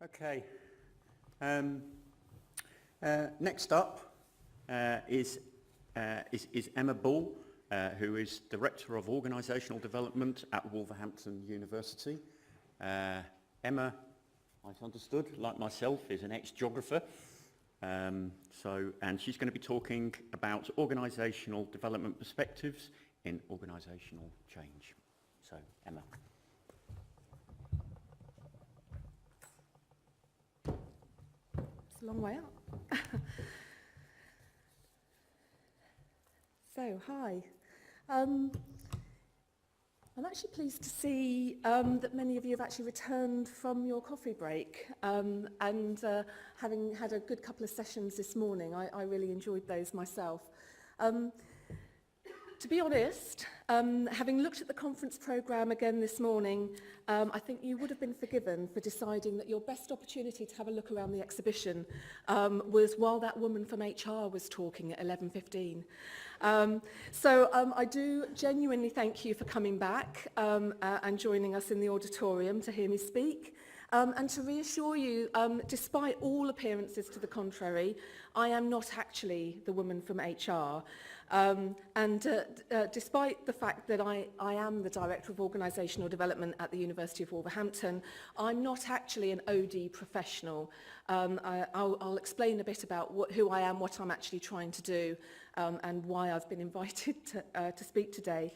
Okay. Next up is Emma Ball, who is Director of Organisational Development at Wolverhampton University. Emma, I've understood, like myself, is an ex-geographer. And she's going to be talking about organisational development perspectives in organisational change. So, Emma. It's a long way up. So, hi. I'm actually pleased to see that many of you have actually returned from your coffee break and having had a good couple of sessions this morning, I really enjoyed those myself. To be honest, having looked at the conference programme again this morning, I think you would have been forgiven for deciding that your best opportunity to have a look around the exhibition was while that woman from HR was talking at 11:15. I do genuinely thank you for coming back and joining us in the auditorium to hear me speak. And to reassure you, despite all appearances to the contrary, I am not actually the woman from HR. Despite the fact that I am the Director of Organisational Development at the University of Wolverhampton, I'm not actually an OD professional. I'll explain a bit about who I am, what I'm actually trying to do, and why I've been invited to speak today.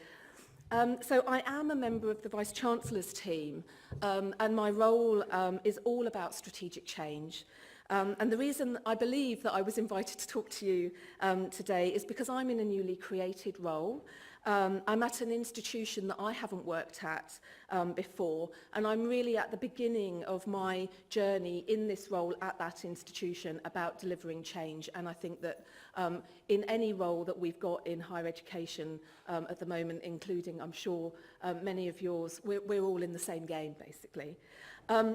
So I am a member of the Vice-Chancellor's team, and my role is all about strategic change. And the reason I believe that I was invited to talk to you today is because I'm in a newly created role. I'm at an institution that I haven't worked at before, and I'm really at the beginning of my journey in this role at that institution about delivering change. And I think that in any role that we've got in higher education at the moment, including, I'm sure, many of yours, we're all in the same game, basically.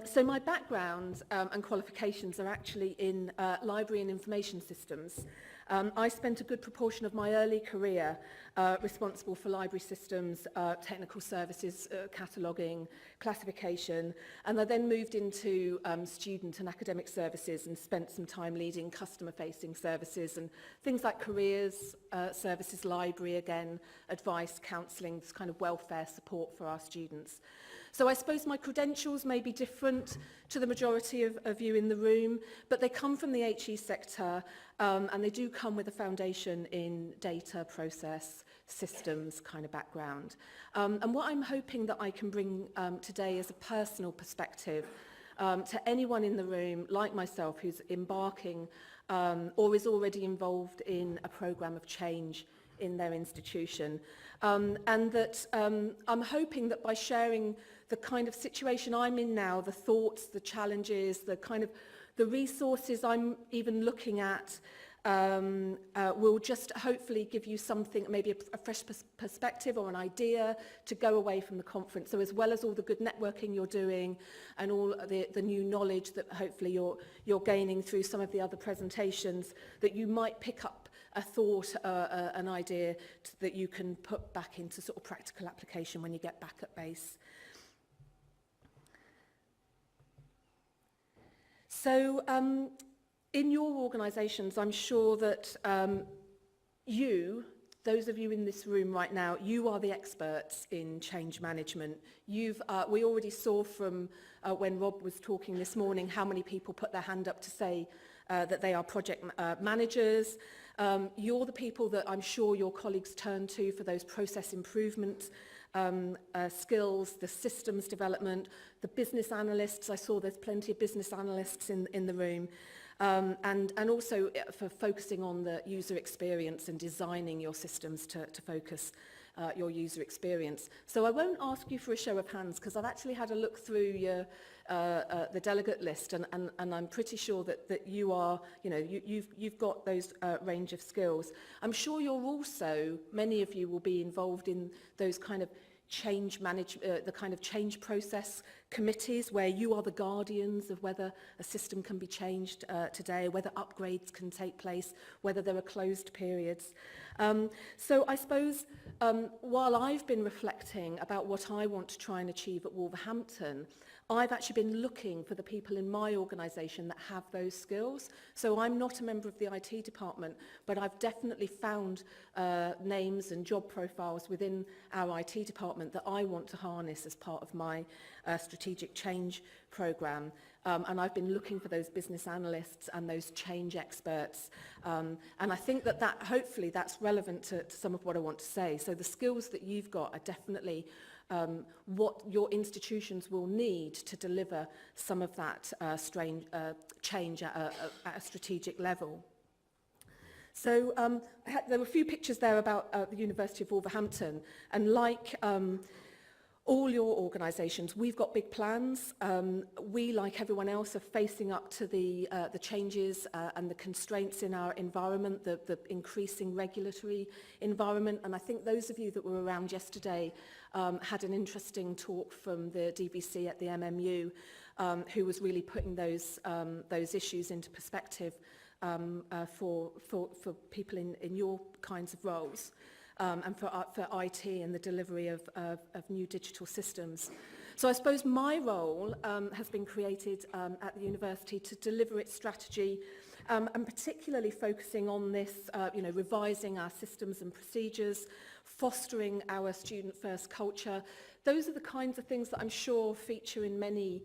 So my background and qualifications are actually in library and information systems. I spent a good proportion of my early career responsible for library systems, technical services, cataloguing, classification, and I then moved into student and academic services and spent some time leading customer-facing services and things like careers, services, library again, advice, counselling, this kind of welfare support for our students. So I suppose my credentials may be different to the majority of you in the room, but they come from the HE sector and they do come with a foundation in data, process, systems kind of background. And what I'm hoping that I can bring today is a personal perspective to anyone in the room, like myself, who's embarking or is already involved in a programme of change in their institution. And that I'm hoping that by sharing the kind of situation I'm in now, the thoughts, the challenges, the resources I'm even looking at, will just hopefully give you something, maybe a fresh perspective or an idea to go away from the conference. So as well as all the good networking you're doing and all the new knowledge that hopefully you're gaining through some of the other presentations, that you might pick up a thought, an idea that you can put back into sort of practical application when you get back at base. So in your organisations, I'm sure that those of you in this room right now, you are the experts in change management. We already saw from when Rob was talking this morning how many people put their hand up to say that they are project managers. You're the people that I'm sure your colleagues turn to for those process improvement skills, the systems development, the business analysts. I saw there's plenty of business analysts in the room. And also for focusing on the user experience and designing your systems to focus your user experience. So I won't ask you for a show of hands because I've actually had a look through the delegate list and I'm pretty sure that you are, you've got those range of skills. I'm sure you're also, many of you will be involved in those kind of change the kind of change process committees where you are the guardians of whether a system can be changed today, whether upgrades can take place, whether there are closed periods. So I suppose while I've been reflecting about what I want to try and achieve at Wolverhampton, I've actually been looking for the people in my organisation that have those skills. So I'm not a member of the IT department, but I've definitely found names and job profiles within our IT department that I want to harness as part of my strategic change programme. And I've been looking for those business analysts and those change experts. And I think that hopefully that's relevant to some of what I want to say. So the skills that you've got are definitely what your institutions will need to deliver some of that change at a strategic level. So there were a few pictures there about the University of Wolverhampton, and like all your organisations, we've got big plans. We, like everyone else, are facing up to the changes and the constraints in our environment, the increasing regulatory environment. And I think those of you that were around yesterday had an interesting talk from the DVC at the MMU, who was really putting those issues into perspective for people in your kinds of roles. And for IT and the delivery of new digital systems. So I suppose my role has been created at the university to deliver its strategy and particularly focusing on this, revising our systems and procedures, fostering our student-first culture. Those are the kinds of things that I'm sure feature in many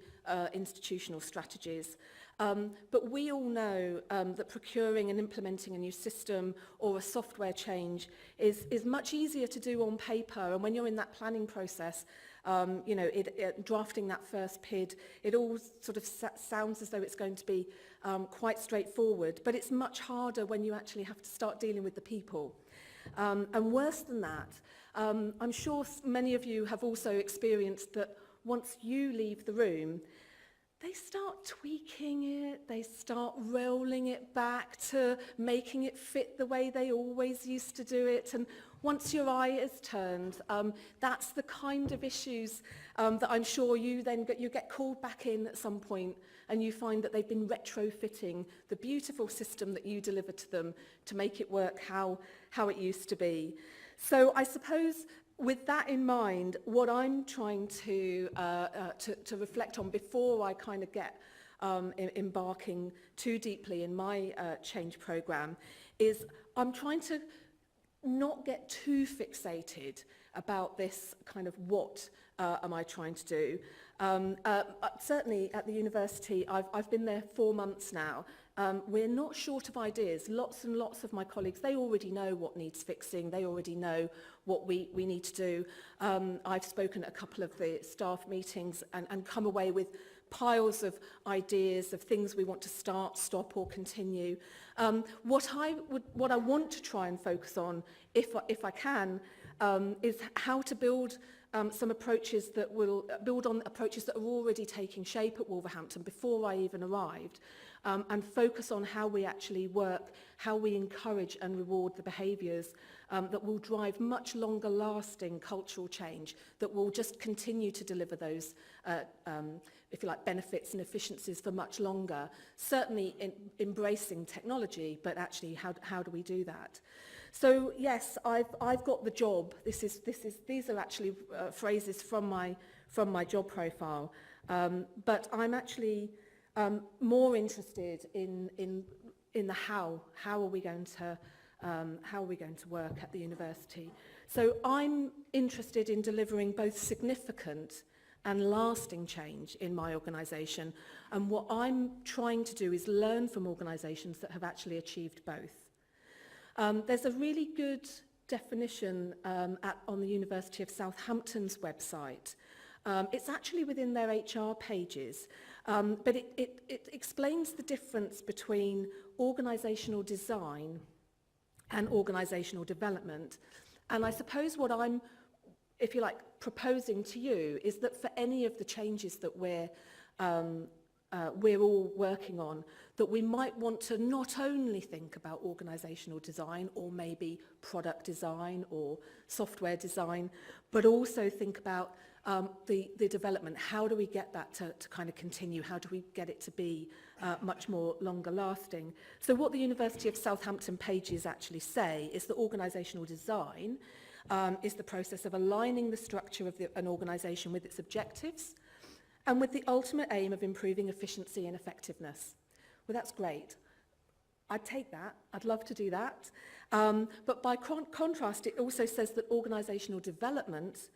institutional strategies. But we all know that procuring and implementing a new system or a software change is much easier to do on paper. And when you're in that planning process, drafting that first PID, it all sort of sounds as though it's going to be quite straightforward. But it's much harder when you actually have to start dealing with the people. And worse than that, I'm sure many of you have also experienced that once you leave the room, they start tweaking it, they start rolling it back to making it fit the way they always used to do it. And once your eye is turned, that's the kind of issues that I'm sure you get called back in at some point and you find that they've been retrofitting the beautiful system that you delivered to them to make it work how it used to be. So I suppose with that in mind, what I'm trying to reflect on before I kind of get embarking too deeply in my change programme is I'm trying to not get too fixated about this kind of what am I trying to do. Certainly at the university, I've been there 4 months now. We're not short of ideas. Lots and lots of my colleagues, they already know what needs fixing. They already know what we need to do. I've spoken at a couple of the staff meetings and come away with piles of ideas of things we want to start, stop or continue. What I want to try and focus on, if I can, is how to build some approaches that will build on approaches that are already taking shape at Wolverhampton before I even arrived, and focus on how we actually work, how we encourage and reward the behaviours that will drive much longer lasting cultural change, that will just continue to deliver those, if you like, benefits and efficiencies for much longer. Certainly embracing technology, but actually how do we do that? So yes, I've got the job. These are actually phrases from my job profile, but I'm actually more interested in the how. How are we going to work at the university? So I'm interested in delivering both significant and lasting change in my organisation, and what I'm trying to do is learn from organisations that have actually achieved both. There's a really good definition on the University of Southampton's website. It's actually within their HR pages, but it explains the difference between organisational design and organisational development. And I suppose what I'm, if you like, proposing to you is that for any of the changes that we're all working on, that we might want to not only think about organisational design or maybe product design or software design, but also think about the development. How do we get that to kind of continue? How do we get it to be much more longer lasting? So what the University of Southampton pages actually say is that organisational design is the process of aligning the structure of an organisation with its objectives, and with the ultimate aim of improving efficiency and effectiveness. Well, that's great. I'd take that. I'd love to do that. But by contrast, it also says that organisational development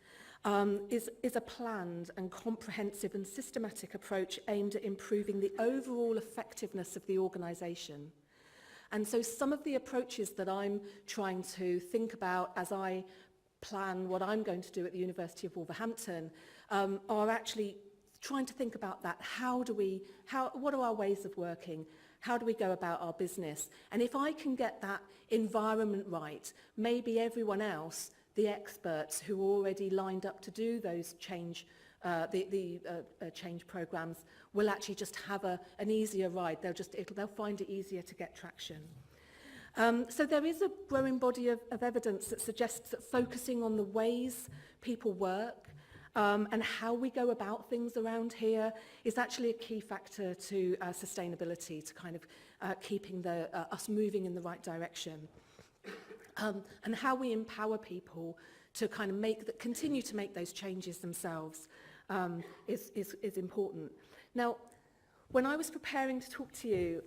is a planned and comprehensive and systematic approach aimed at improving the overall effectiveness of the organisation. And so some of the approaches that I'm trying to think about as I plan what I'm going to do at the University of Wolverhampton are actually trying to think about that. What are our ways of working? How do we go about our business? And if I can get that environment right, maybe everyone else, the experts who are already lined up to do those change programs, will actually just have an easier ride. They'll find it easier to get traction. So there is a growing body of evidence that suggests that focusing on the ways people work and how we go about things around here is actually a key factor to sustainability, to kind of keeping us moving in the right direction. And how we empower people to kind of continue to make those changes themselves is important. Now, when I was preparing to talk to you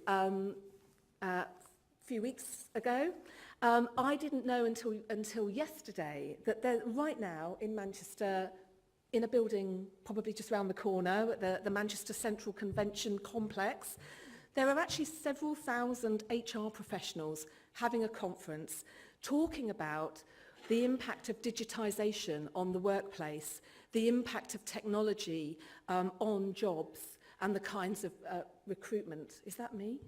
a few weeks ago, I didn't know until yesterday that right now in Manchester, in a building probably just around the corner at the Manchester Central Convention Complex, there are actually several thousand HR professionals having a conference talking about the impact of digitisation on the workplace, the impact of technology on jobs and the kinds of recruitment. Is that me?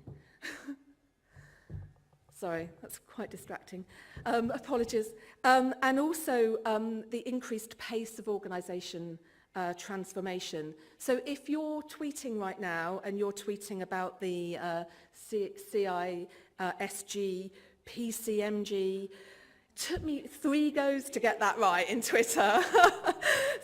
Sorry, that's quite distracting. Apologies. And also the increased pace of organisation transformation. So if you're tweeting right now and you're tweeting about the CISG-PCMG, took me 3 goes to get that right in Twitter.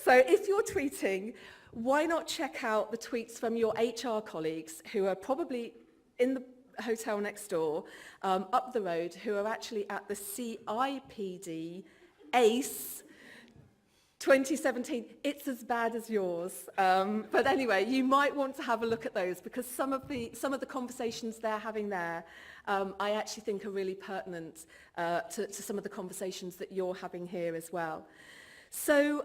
So if you're tweeting, why not check out the tweets from your HR colleagues who are probably in the hotel next door, up the road, who are actually at the CIPD ACE 2017. It's as bad as yours. But anyway, you might want to have a look at those because some of the conversations they're having there, I actually think are really pertinent to some of the conversations that you're having here as well. So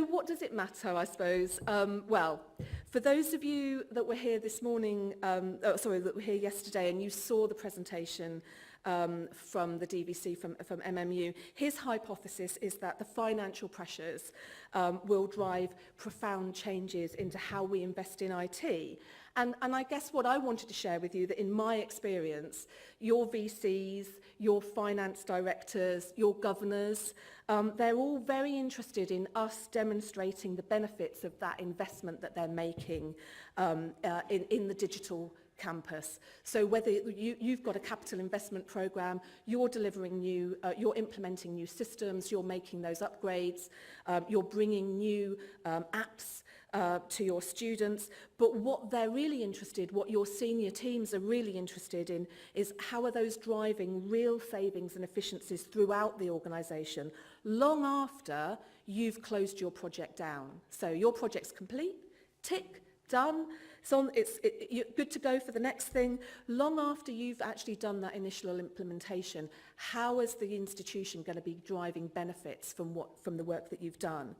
what does it matter, I suppose? Well, for those of you that were here this morning, that were here yesterday and you saw the presentation from the DVC, from MMU, his hypothesis is that the financial pressures will drive profound changes into how we invest in IT. And I guess what I wanted to share with you, that in my experience, your VCs, your finance directors, your governors, they're all very interested in us demonstrating the benefits of that investment that they're making in the digital campus. So whether you've got a capital investment program, you're delivering you're implementing new systems, you're making those upgrades, you're bringing new apps to your students, but what they're really interested, what your senior teams are really interested in, is how are those driving real savings and efficiencies throughout the organisation, long after you've closed your project down. So your project's complete, tick, done, you're good to go for the next thing. Long after you've actually done that initial implementation, how is the institution going to be driving benefits from the work that you've done?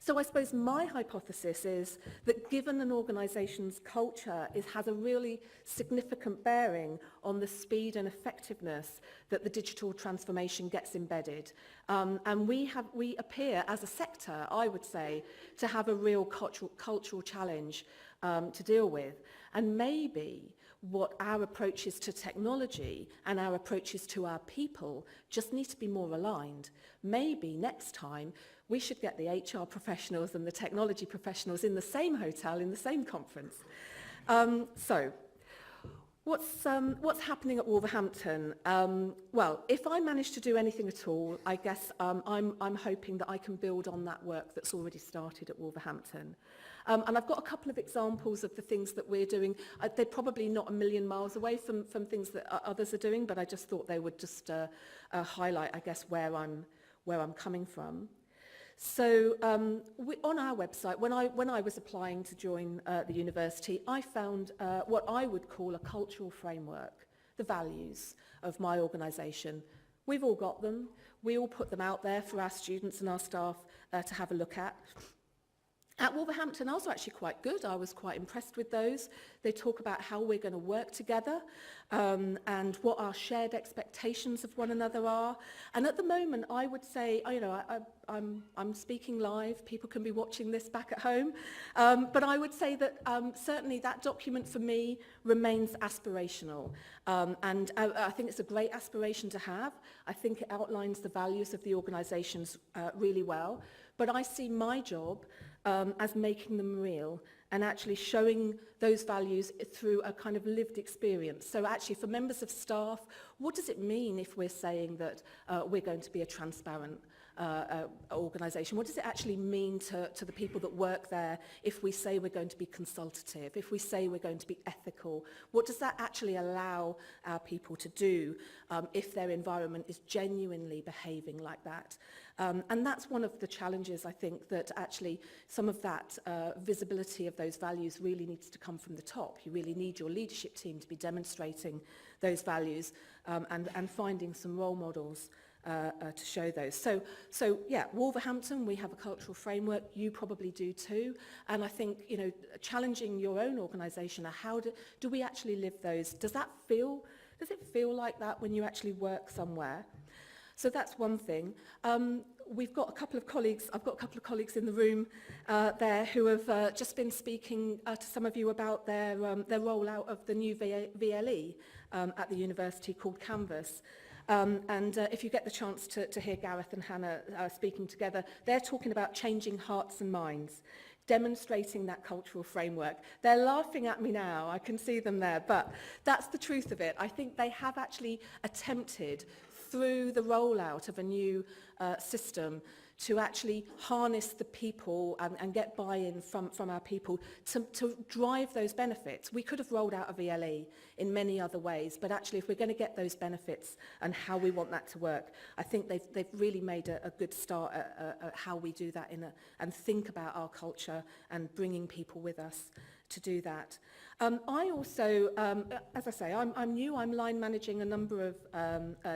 So I suppose my hypothesis is that given an organisation's culture, it has a really significant bearing on the speed and effectiveness that the digital transformation gets embedded. And we appear as a sector, I would say, to have a real cultural challenge to deal with. And maybe what our approaches to technology and our approaches to our people just need to be more aligned. Maybe next time we should get the HR professionals and the technology professionals in the same hotel, in the same conference. So, what's happening at Wolverhampton? Well, if I manage to do anything at all, I guess I'm hoping that I can build on that work that's already started at Wolverhampton. And I've got a couple of examples of the things that we're doing. They're probably not a million miles away from things that others are doing, but I just thought they would just highlight, I guess, where I'm coming from. So on our website, when I was applying to join the university, I found what I would call a cultural framework, the values of my organisation. We've all got them. We all put them out there for our students and our staff to have a look at. At Wolverhampton, I was actually quite good. I was quite impressed with those. They talk about how we're going to work together and what our shared expectations of one another are. And at the moment, I would say, I'm speaking live. People can be watching this back at home. But I would say that certainly that document for me remains aspirational. And I think it's a great aspiration to have. I think it outlines the values of the organisations really well. But I see my job as making them real and actually showing those values through a kind of lived experience. So actually for members of staff, what does it mean if we're saying that we're going to be a transparent organisation? What does it actually mean to the people that work there if we say we're going to be consultative, if we say we're going to be ethical? What does that actually allow our people to do if their environment is genuinely behaving like that? And that's one of the challenges, I think, that actually some of that visibility of those values really needs to come from the top. You really need your leadership team to be demonstrating those values and finding some role models to show those. So yeah, Wolverhampton, we have a cultural framework. You probably do too. And I think, challenging your own organisation, how do we actually live those? Does it feel like that when you actually work somewhere? So that's one thing. We've got a couple of colleagues, I've got a couple of colleagues in the room there who have just been speaking to some of you about their rollout of the new VLE at the university called Canvas. And if you get the chance to hear Gareth and Hannah speaking together, they're talking about changing hearts and minds, demonstrating that cultural framework. They're laughing at me now, I can see them there, but that's the truth of it. I think they have actually attempted through the rollout of a new system to actually harness the people and get buy-in from our people to drive those benefits. We could have rolled out a VLE in many other ways, but actually if we're going to get those benefits and how we want that to work, I think they've really made a good start at how we do that and think about our culture and bringing people with us to do that. I also, as I say, I'm new. I'm line managing a number of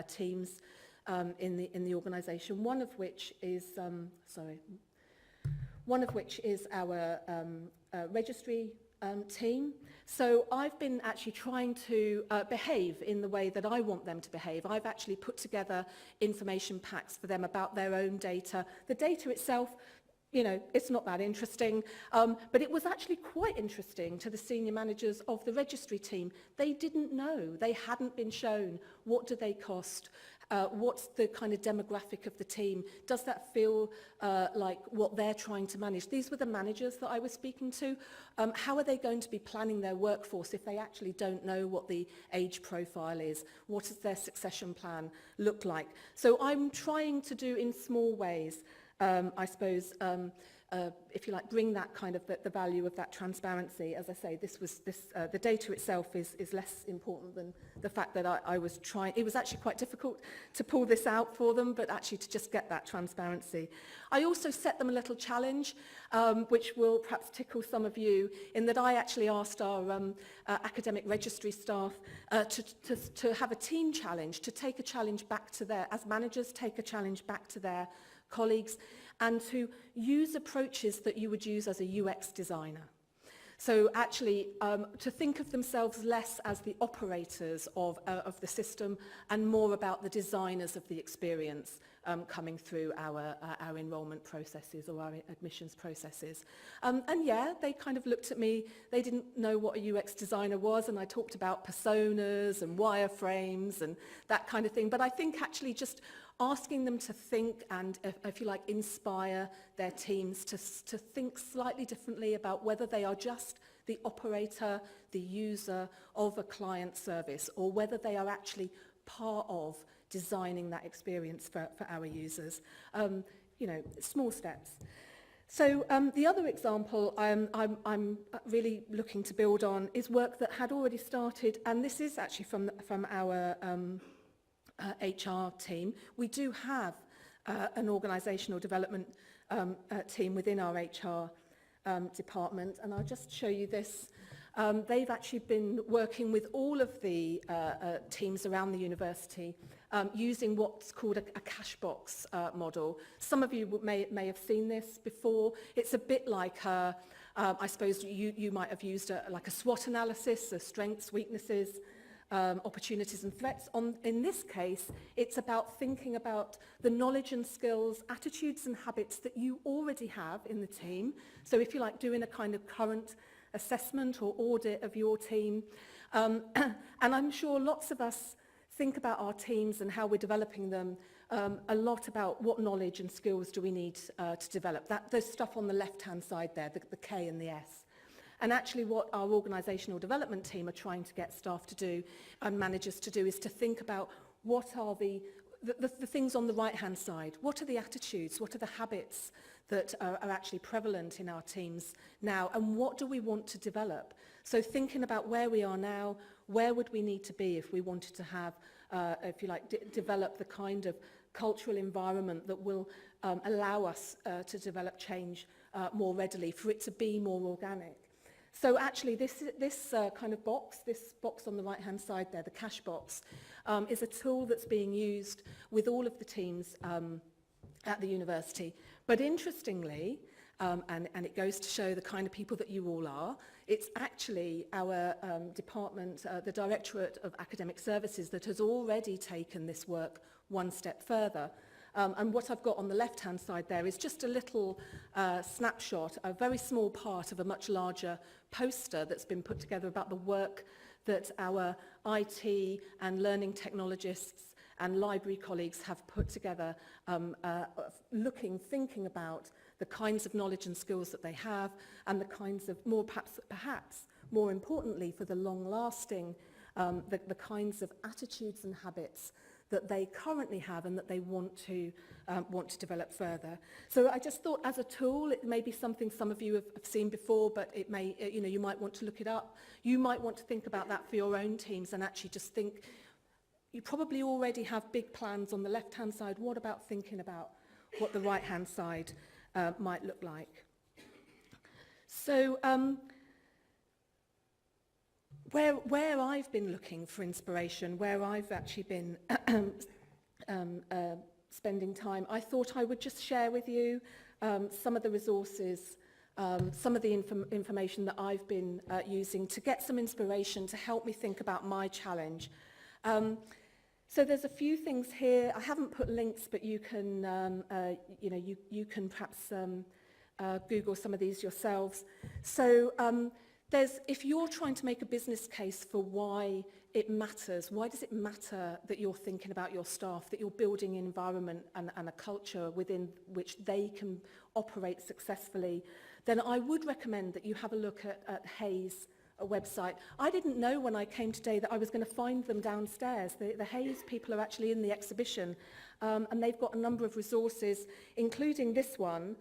teams in the organisation. One of which is our registry team. So I've been actually trying to behave in the way that I want them to behave. I've actually put together information packs for them about their own data. The data itself, it's not that interesting, but it was actually quite interesting to the senior managers of the registry team. They didn't know, they hadn't been shown what do they cost, what's the kind of demographic of the team, does that feel like what they're trying to manage. These were the managers that I was speaking to. How are they going to be planning their workforce if they actually don't know what the age profile is? What does their succession plan look like? So I'm trying to do in small ways, I suppose, if you like, bring that kind of the value of that transparency. As I say, the data itself is less important than the fact that I was trying. It was actually quite difficult to pull this out for them, but actually to just get that transparency. I also set them a little challenge, which will perhaps tickle some of you, in that I actually asked our academic registry staff to have a team challenge, to take a challenge back to as managers, take a challenge back to their colleagues, and to use approaches that you would use as a UX designer. So actually to think of themselves less as the operators of the system and more about the designers of the experience coming through our enrolment processes or our admissions processes. And yeah, they kind of looked at me, they didn't know what a UX designer was, and I talked about personas and wireframes and that kind of thing. But I think actually just asking them to think and, if you like, inspire their teams to think slightly differently about whether they are just the operator, the user of a client service, or whether they are actually part of designing that experience for our users. Small steps. So the other example I'm really looking to build on is work that had already started, and this is actually from our HR team. We do have an organisational development team within our HR department, and I'll just show you this. They've actually been working with all of the teams around the university using what's called a cash box model. Some of you may have seen this before. It's a bit like, I suppose you might have used like a SWOT analysis, so strengths, weaknesses, opportunities and threats. In this case, it's about thinking about the knowledge and skills, attitudes and habits that you already have in the team. So if you like doing a kind of current assessment or audit of your team. And I'm sure lots of us think about our teams and how we're developing them a lot about what knowledge and skills do we need to develop. There's stuff on the left-hand side there, the K and the S. And actually what our organisational development team are trying to get staff to do and managers to do is to think about what are the things on the right-hand side. What are the attitudes? What are the habits that are actually prevalent in our teams now? And what do we want to develop? So thinking about where we are now, where would we need to be if we wanted to have, if you like, develop the kind of cultural environment that will allow us to develop change more readily, for it to be more organic. So actually this kind of box, this box on the right-hand side there, the cash box, is a tool that's being used with all of the teams at the university. But interestingly, and it goes to show the kind of people that you all are, it's actually our department, the Directorate of Academic Services, that has already taken this work one step further. And what I've got on the left-hand side there is just a little snapshot, a very small part of a much larger poster that's been put together about the work that our IT and learning technologists and library colleagues have put together, thinking about the kinds of knowledge and skills that they have and the kinds of, perhaps more importantly for the long-lasting, the kinds of attitudes and habits that they currently have and that they want to develop further. So I just thought as a tool, it may be something some of you have seen before, but it may, you might want to look it up. You might want to think about that for your own teams and actually just think, you probably already have big plans on the left-hand side. What about thinking about what the right-hand side might look like? So where I've been looking for inspiration, where I've actually been spending time, I thought I would just share with you some of the resources, some of the information that I've been using to get some inspiration to help me think about my challenge. So there's a few things here. I haven't put links, but you can, you can perhaps Google some of these yourselves. So if you're trying to make a business case for why it matters, why does it matter that you're thinking about your staff, that you're building an environment and a culture within which they can operate successfully, then I would recommend that you have a look at Hays, a website. I didn't know when I came today that I was going to find them downstairs. The Hays people are actually in the exhibition, and they've got a number of resources, including this one,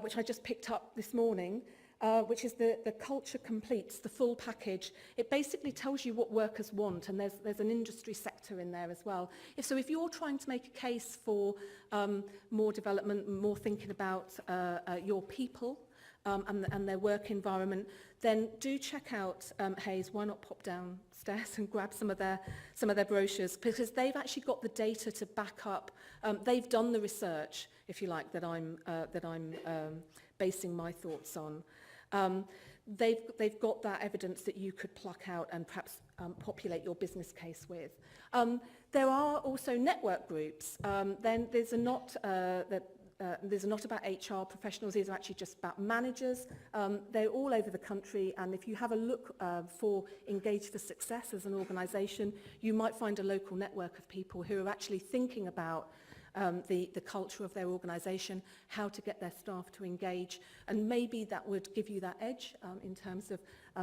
which I just picked up this morning, which is the Culture Completes, the full package. It basically tells you what workers want, and there's an industry sector in there as well. So if you're trying to make a case for more development, more thinking about your people, and their work environment, then do check out Hays. Why not pop downstairs and grab some of their brochures, because they've actually got the data to back up. They've done the research, if you like, that I'm basing my thoughts on. They've got that evidence that you could pluck out and perhaps populate your business case with. There are also network groups. Then there's a not about HR professionals, these are actually just about managers. They're all over the country, and if you have a look for Engage for Success as an organisation, you might find a local network of people who are actually thinking about the culture of their organisation, how to get their staff to engage, and maybe that would give you that edge in terms of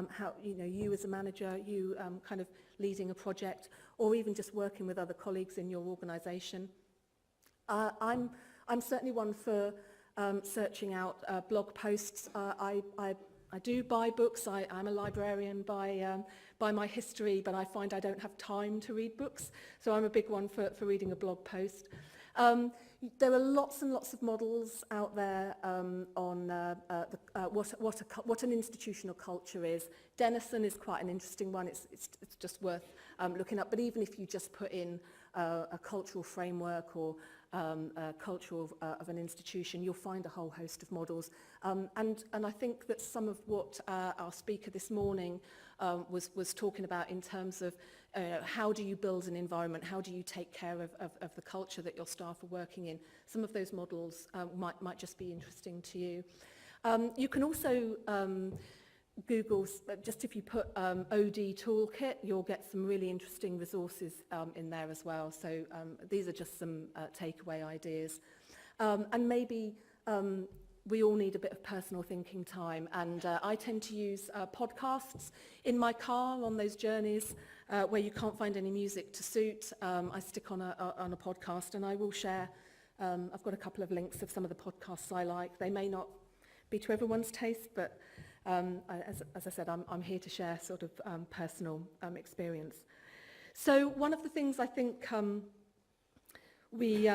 how you as a manager, you kind of leading a project, or even just working with other colleagues in your organisation. I'm certainly one for searching out blog posts. I do buy books. I'm a librarian by my history, but I find I don't have time to read books, so I'm a big one for reading a blog post. There are lots and lots of models out there on what an institutional culture is. Denison is quite an interesting one. It's just worth looking up. But even if you just put in a cultural framework or a culture of an institution, you'll find a whole host of models. And I think that some of what our speaker this morning was talking about in terms of how do you build an environment, how do you take care of the culture that your staff are working in. Some of those models might just be interesting to you. You can also Google, just if you put OD toolkit, you'll get some really interesting resources in there as well. So these are just some takeaway ideas. And maybe we all need a bit of personal thinking time, and I tend to use podcasts in my car on those journeys where you can't find any music to suit. I stick on a podcast, and I will share. I've got a couple of links of some of the podcasts I like. They may not be to everyone's taste, but as I said, I'm here to share sort of personal experience. So one of the things I think we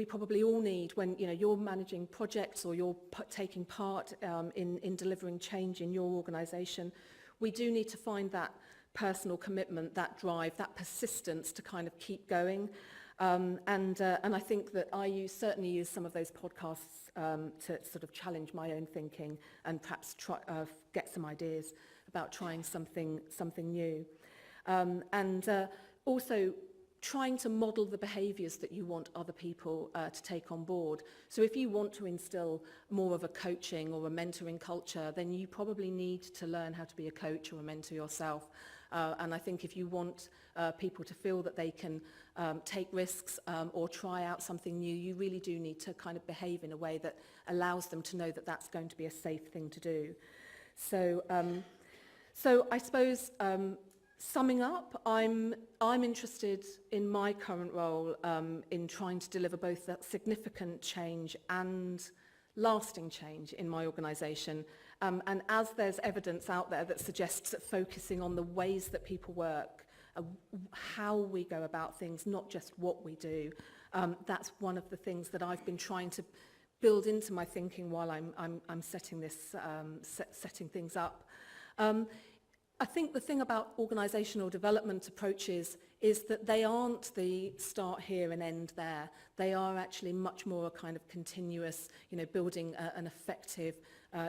probably all need when you're managing projects or you're taking part in delivering change in your organisation, we do need to find that personal commitment, that drive, that persistence to kind of keep going. And I think that I certainly use some of those podcasts to sort of challenge my own thinking and perhaps try, get some ideas about trying something new. And also trying to model the behaviours that you want other people to take on board. So if you want to instill more of a coaching or a mentoring culture, then you probably need to learn how to be a coach or a mentor yourself. And I think if you want people to feel that they can take risks or try out something new, you really do need to kind of behave in a way that allows them to know that that's going to be a safe thing to do. So I suppose summing up, I'm interested in my current role in trying to deliver both that significant change and lasting change in my organisation. And as there's evidence out there that suggests that focusing on the ways that people work, how we go about things, not just what we do, that's one of the things that I've been trying to build into my thinking while I'm setting things up. I think the thing about organisational development approaches is that they aren't the start here and end there. They are actually much more a kind of continuous, building an effective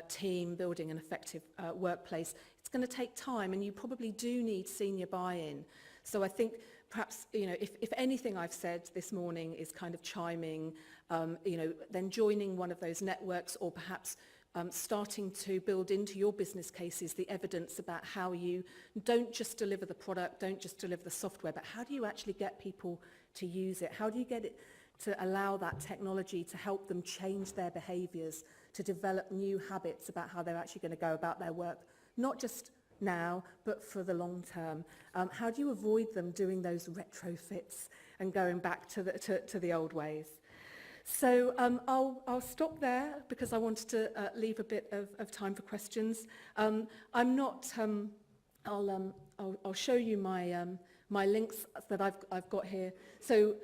team, building an effective workplace. It's going to take time, and you probably do need senior buy-in. So I think perhaps, if anything I've said this morning is kind of chiming, then joining one of those networks, or perhaps starting to build into your business cases the evidence about how you don't just deliver the product, don't just deliver the software, but how do you actually get people to use it? How do you get it to allow that technology to help them change their behaviours, to develop new habits about how they're actually going to go about their work, not just now, but for the long term? How do you avoid them doing those retrofits and going back to the old ways? So I'll stop there because I wanted to leave a bit of time for questions. I'll show you my links that I've got here. So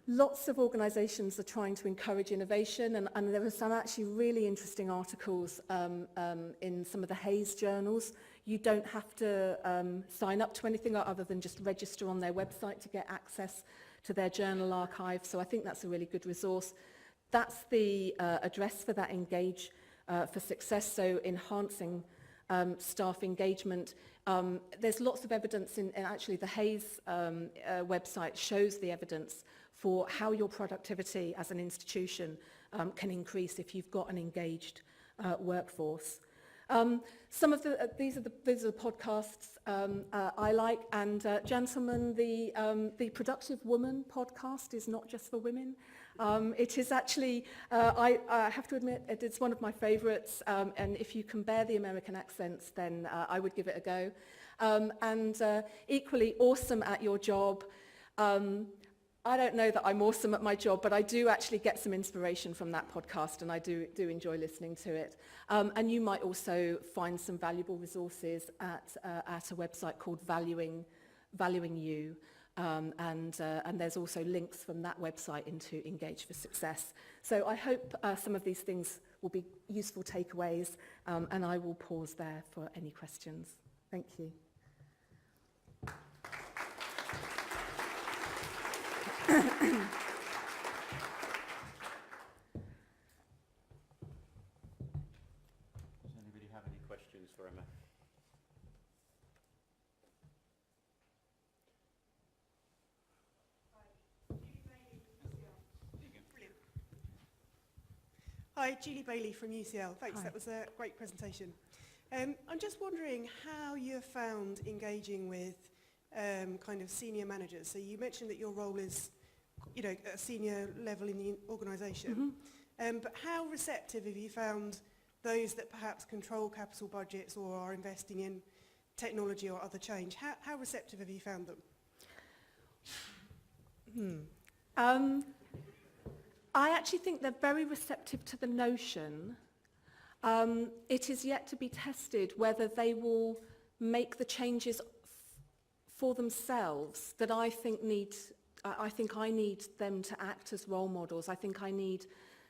lots of organisations are trying to encourage innovation, and there are some actually really interesting articles in some of the Hayes journals. You don't have to sign up to anything other than just register on their website to get access to their journal archive, so I think that's a really good resource. That's the address for that Engage for Success, so enhancing staff engagement. There's lots of evidence in actually the Hayes website shows the evidence for how your productivity as an institution can increase if you've got an engaged workforce. Some of these are the podcasts I like, and gentlemen, the Productive Woman podcast is not just for women. It is actually, I have to admit, it's one of my favourites, and if you can bear the American accents, then I would give it a go. And equally awesome at your job. I don't know that I'm awesome at my job, but I do actually get some inspiration from that podcast, and I do enjoy listening to it. And you might also find some valuable resources at a website called Valuing You. and there's also links from that website into Engage for Success. So I hope some of these things will be useful takeaways, and I will pause there for any questions. Thank you. Does anybody have any questions for Emma? Hi, Julie Bailey from UCL. Thanks, Hi. That was a great presentation. I'm just wondering how you have found engaging with kind of senior managers. So you mentioned that your role is, you know, at a senior level in the organisation. But how receptive have you found those that perhaps control capital budgets or are investing in technology or other change? How receptive have you found them? I actually think they're very receptive to the notion. It is yet to be tested whether they will make the changes for themselves that I think I need them to act as role models. I think I need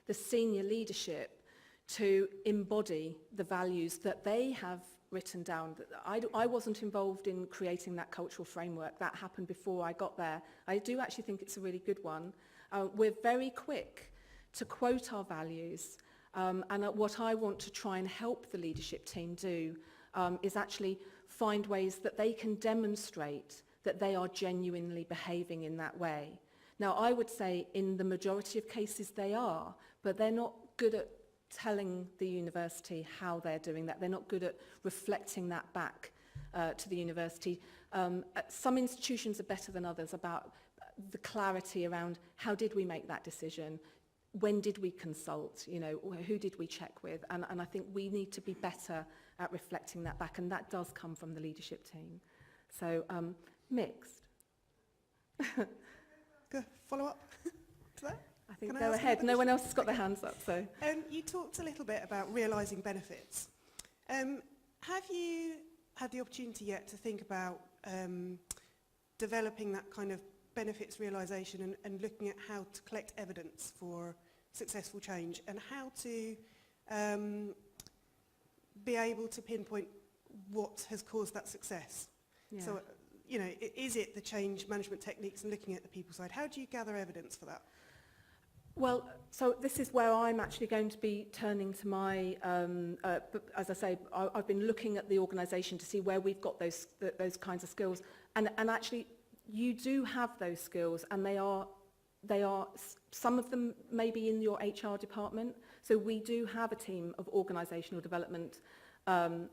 the senior leadership to embody the values that they have written down. I wasn't involved in creating that cultural framework. That happened before I got there. I do actually think it's a really good one. We're very quick to quote our values, and what I want to try and help the leadership team do is actually find ways that they can demonstrate that they are genuinely behaving in that way. Now, I would say in the majority of cases they are, but they're not good at telling the university how they're doing that. They're not good at reflecting that back to the university. Some institutions are better than others about the clarity around how did we make that decision, when did we consult, you know, who did we check with, and I think we need to be better at reflecting that back, and that does come from the leadership team. So mixed. Go follow up to that? I think Can I go ask ahead. another No one question? else has got their hands up. So You talked a little bit about realising benefits. Have you had the opportunity yet to think about developing that kind of benefits realisation and looking at how to collect evidence for successful change and how to be able to pinpoint what has caused that success? yeah. So, you know, is it the change management techniques and looking at the people side? How do you gather evidence for that? Well, so this is where I'm actually going to be turning to my, as I say, I've been looking at the organisation to see where we've got those kinds of skills, and actually you do have those skills, and they are some of them maybe in your HR department. So we do have a team of organisational development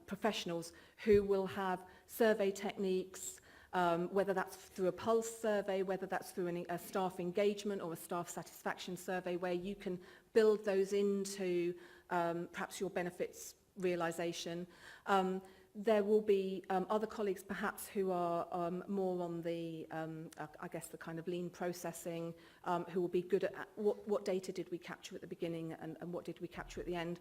professionals who will have survey techniques, whether that's through a pulse survey, whether that's through a staff engagement or a staff satisfaction survey, where you can build those into perhaps your benefits realisation. There will be other colleagues perhaps who are more on the, I guess, the kind of lean processing, who will be good at what data did we capture at the beginning and what did we capture at the end.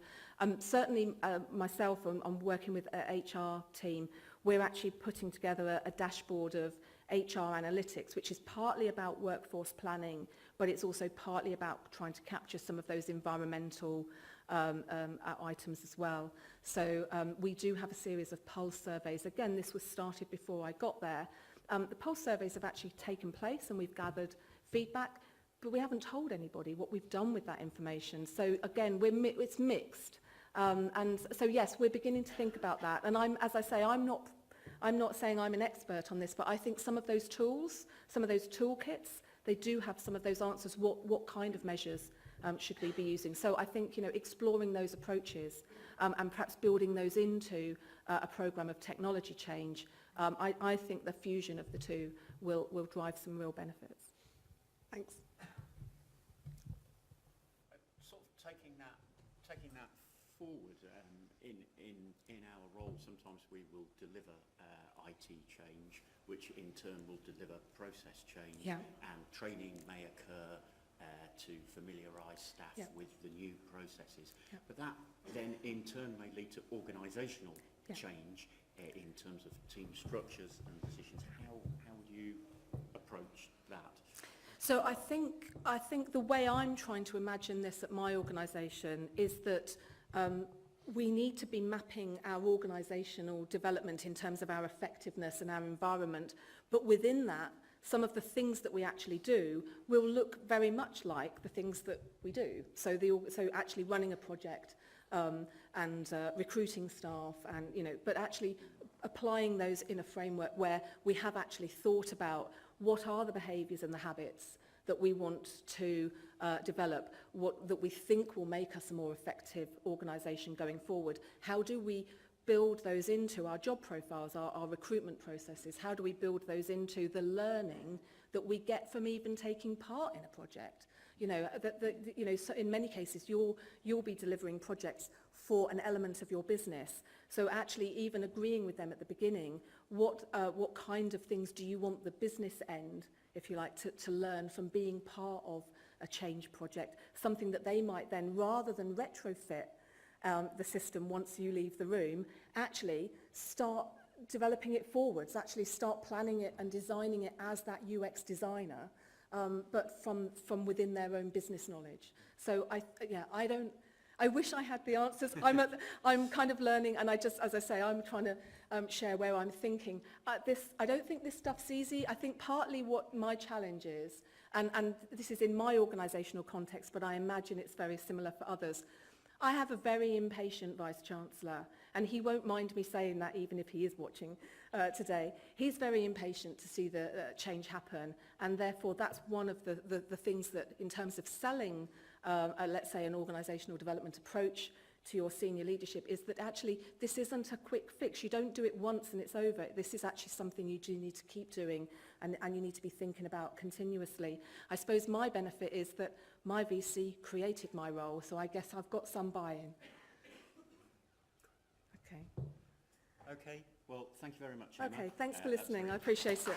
Certainly myself, I'm working with an HR team. We're actually putting together a dashboard of HR analytics, which is partly about workforce planning, but it's also partly about trying to capture some of those environmental items as well. So we do have a series of pulse surveys. Again, this was started before I got there. The pulse surveys have actually taken place and we've gathered feedback, but we haven't told anybody what we've done with that information. So again, it's mixed. And so yes, we're beginning to think about that. And as I say, I'm not saying I'm an expert on this, but I think some of those tools, some of those toolkits, they do have some of those answers. What kind of measures should we be using? So I think, you know, exploring those approaches and perhaps building those into a programme of technology change, I think the fusion of the two will drive some real benefits. Thanks. Sort of taking that forward in our role, sometimes we will deliver IT change, which in turn will deliver process change, Yeah. and training may occur to familiarise staff Yeah. with the new processes. Yeah. But that then in turn may lead to organisational Yeah. change in terms of team structures and positions. How would you approach that? So I think the way I'm trying to imagine this at my organisation is that we need to be mapping our organisational development in terms of our effectiveness and our environment, but within that, some of the things that we actually do will look very much like the things that we do. So actually running a project and recruiting staff, and but actually applying those in a framework where we have actually thought about what are the behaviours and the habits that we want to develop, that we think will make us a more effective organisation going forward. How do we build those into our job profiles, our recruitment processes? How do we build those into the learning that we get from even taking part in a project? So in many cases, you'll be delivering projects for an element of your business. So actually, even agreeing with them at the beginning, what kind of things do you want the business end, if you like, to learn from being part of a change project? Something that they might then, rather than retrofit the system once you leave the room, actually start developing it forwards, actually start planning it and designing it as that UX designer, but from within their own business knowledge. So I wish I had the answers. I'm kind of learning, and as I say, I'm trying to share where I'm thinking. I don't think this stuff's easy. I think partly what my challenge is, and this is in my organisational context, but I imagine it's very similar for others. I have a very impatient Vice-Chancellor, and he won't mind me saying that even if he is watching today. He's very impatient to see the change happen, and therefore that's one of the things that, in terms of selling, let's say, an organisational development approach to your senior leadership, is that actually this isn't a quick fix. You don't do it once and it's over. This is actually something you do need to keep doing, and you need to be thinking about continuously. I suppose my benefit is that my VC created my role, so I guess I've got some buy-in. Okay. Okay, well, thank you very much, Emma. Okay, thanks for listening. I appreciate it.